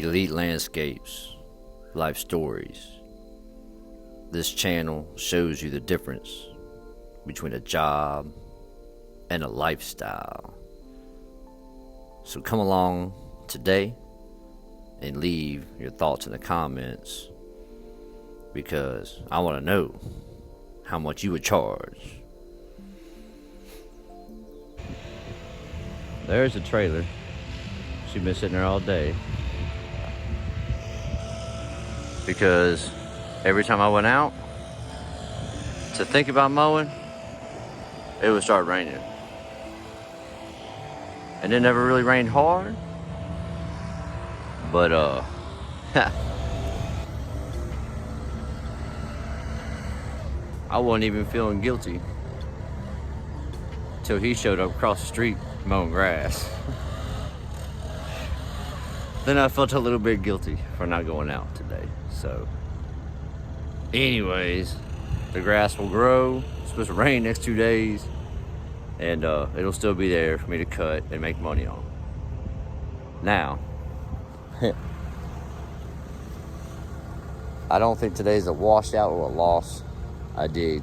Elite Landscapes, Life Stories. This channel shows you the difference between a job and a lifestyle. So come along today and leave your thoughts in the comments, because I want to know how much you would charge. There's the trailer. She's been sitting there all day. Because every time I went out to think about mowing, it would start raining. And it never really rained hard. But I wasn't even feeling guilty till he showed up across the street mowing grass. Then I felt a little bit guilty for not going out today. So anyways, the grass will grow. It's supposed to rain next 2 days, and it'll still be there for me to cut and make money on. Now I don't think today's a washout or a loss. I did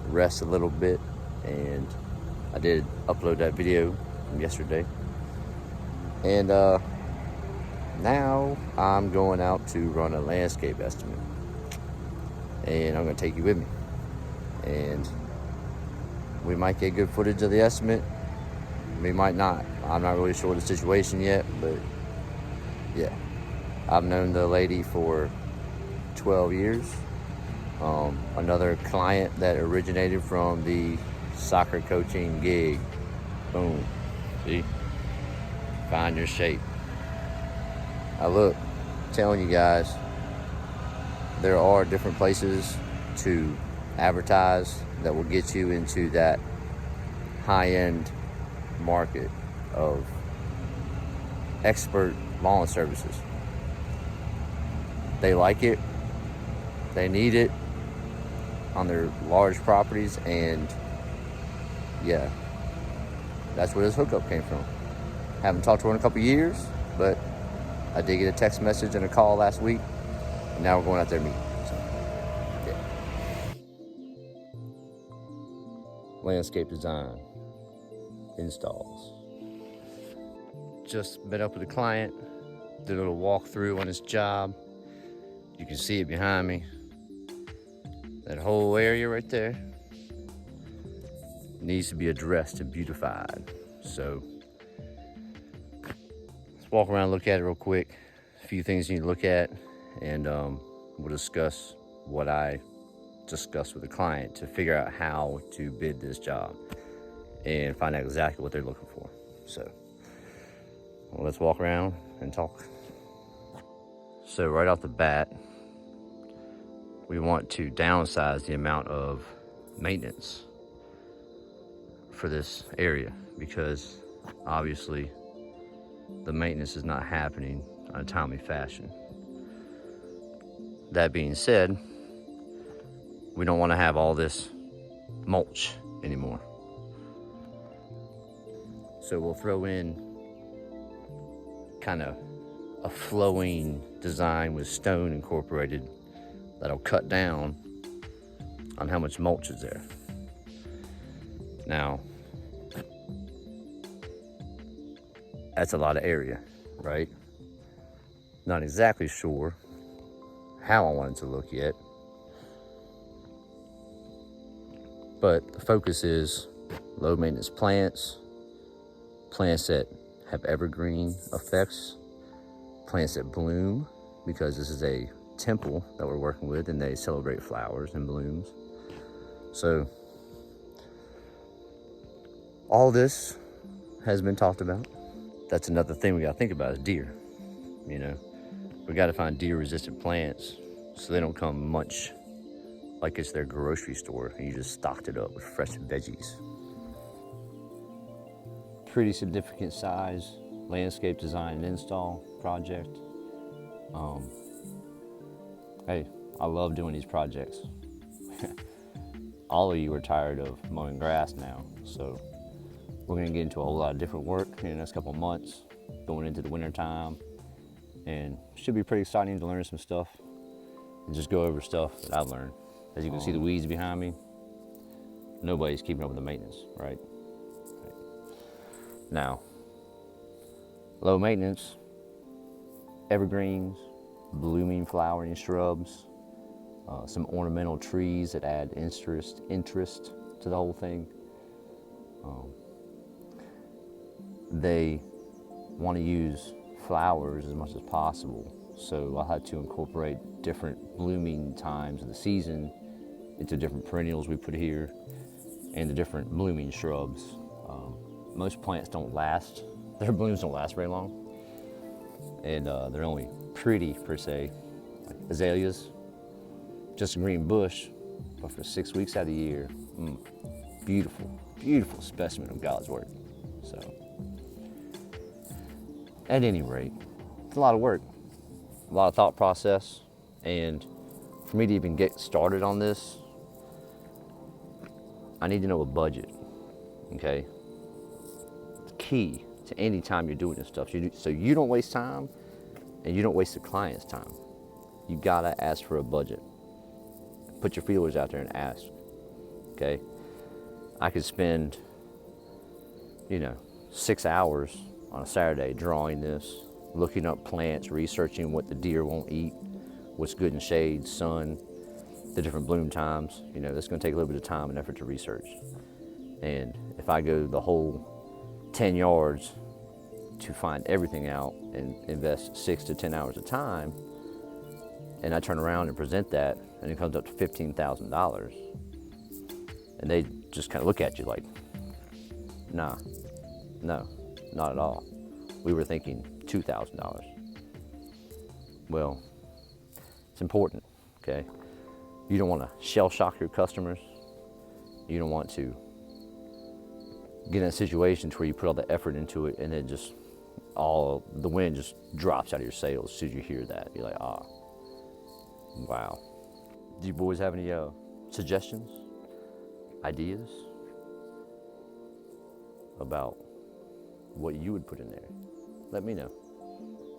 rest a little bit, and I did upload that video from yesterday. And now I'm going out to run a landscape estimate, and I'm gonna take you with me. And we might get good footage of the estimate, we might not. I'm not really sure of the situation yet, but yeah. I've known the lady for 12 years. Another client that originated from the soccer coaching gig. Boom. See? Find your shape. Now look, I'm telling you guys, there are different places to advertise that will get you into that high-end market of expert lawn services. They like it, they need it on their large properties, and yeah, that's where this hookup came from. Haven't talked to her in a couple years, but I did get a text message and a call last week, and now we're going out there meeting. So, yeah. Landscape design, installs. Just met up with a client, did a little walkthrough on his job. You can see it behind me. That whole area right there needs to be addressed and beautified. So let's walk around and look at it real quick. A few things you need to look at, and we'll discuss what I discussed with the client to figure out how to bid this job and find out exactly what they're looking for. So let's walk around and talk. So right off the bat, we want to downsize the amount of maintenance for this area, because obviously the maintenance is not happening in a timely fashion. That being said, we don't want to have all this mulch anymore. So we'll throw in kind of a flowing design with stone incorporated that'll cut down on how much mulch is there. Now, that's a lot of area, right? Not exactly sure how I want it to look yet, but the focus is low maintenance plants, plants that have evergreen effects, plants that bloom, because this is a temple that we're working with and they celebrate flowers and blooms. So all this has been talked about. That's another thing we gotta think about is deer. You know, we gotta find deer resistant plants so they don't come much like it's their grocery store and you just stocked it up with fresh veggies. Pretty significant size landscape design and install project. Hey, I love doing these projects. All of you are tired of mowing grass now, so we're gonna get into a whole lot of different work in the next couple of months, going into the winter time. and should be pretty exciting to learn some stuff and just go over stuff that I've learned. As you can see the weeds behind me, nobody's keeping up with the maintenance, right? Now, low maintenance, evergreens, blooming flowering shrubs, some ornamental trees that add interest to the whole thing. They want to use flowers as much as possible, so I'll have to incorporate different blooming times of the season into different perennials we put here and the different blooming shrubs. Most plants don't last, their blooms don't last very long, and they're only pretty per se. Like azaleas, just a green bush, but for 6 weeks out of the year, beautiful, beautiful specimen of God's work. So, at any rate, it's a lot of work, a lot of thought process, and for me to even get started on this, I need to know a budget, okay? It's key to any time you're doing this stuff. So you don't waste time and you don't waste the client's time. You gotta ask for a budget. Put your feelers out there and ask, okay? I could spend, 6 hours on a Saturday drawing this, looking up plants, researching what the deer won't eat, what's good in shade, sun, the different bloom times. That's gonna take a little bit of time and effort to research. And if I go the whole 10 yards to find everything out and invest 6 to 10 hours of time, and I turn around and present that, and it comes up to $15,000, and they just kind of look at you like, nah, no, not at all. We were thinking $2,000. Well, it's important, okay? You don't want to shell shock your customers. You don't want to get in a situation to where you put all the effort into it and then just all the wind just drops out of your sails as soon as you hear that. You're like, wow. Do you boys have any suggestions, ideas about what you would put in there? Let me know.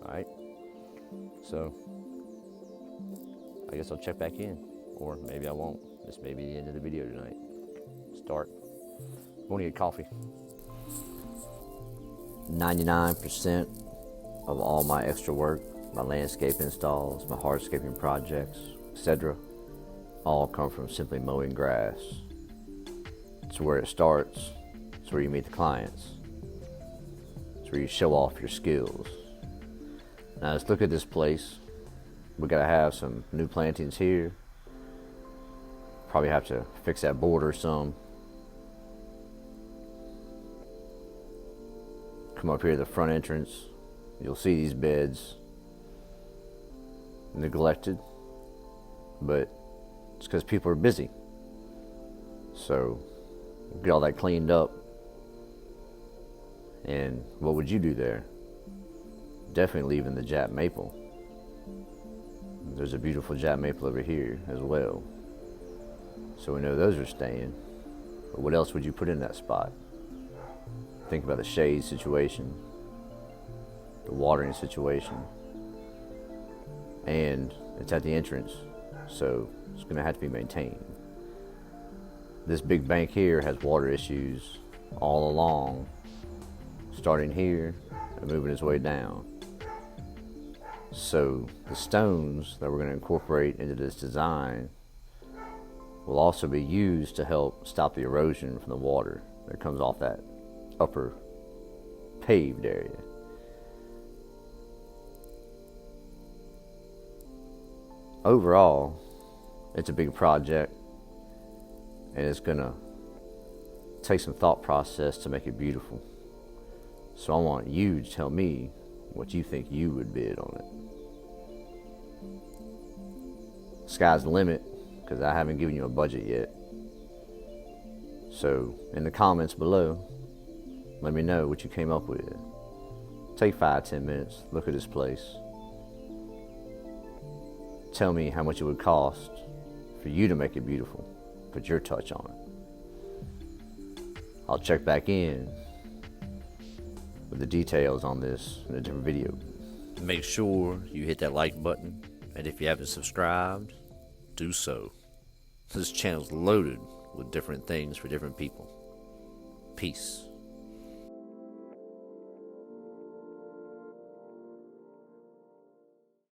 All right. So I guess I'll check back in, or maybe I won't. This may be the end of the video tonight. Start. I'm going to get coffee. 99% of all my extra work, my landscape installs, my hardscaping projects, etc., all come from simply mowing grass. It's where it starts. It's where you meet the clients. It's where you show off your skills. Now let's look at this place. We gotta have some new plantings here. Probably have to fix that border some. Come up here to the front entrance. You'll see these beds neglected, but it's because people are busy. So we'll get all that cleaned up. And what would you do there? Definitely leaving the Jap maple. There's a beautiful Jap maple over here as well. So we know those are staying. But what else would you put in that spot? Think about the shade situation, the watering situation, and it's at the entrance, so it's going to have to be maintained. This big bank here has water issues all along, starting here and moving its way down. So the stones that we're going to incorporate into this design will also be used to help stop the erosion from the water that comes off that upper paved area. Overall, it's a big project, and it's gonna take some thought process to make it beautiful. So I want you to tell me what you think you would bid on it. Sky's the limit, because I haven't given you a budget yet. So in the comments below, let me know what you came up with. Take 5-10 minutes, look at this place. Tell me how much it would cost for you to make it beautiful. Put your touch on it. I'll check back in with the details on this in a different video. Make sure you hit that like button, and if you haven't subscribed, do so. This channel's loaded with different things for different people. Peace.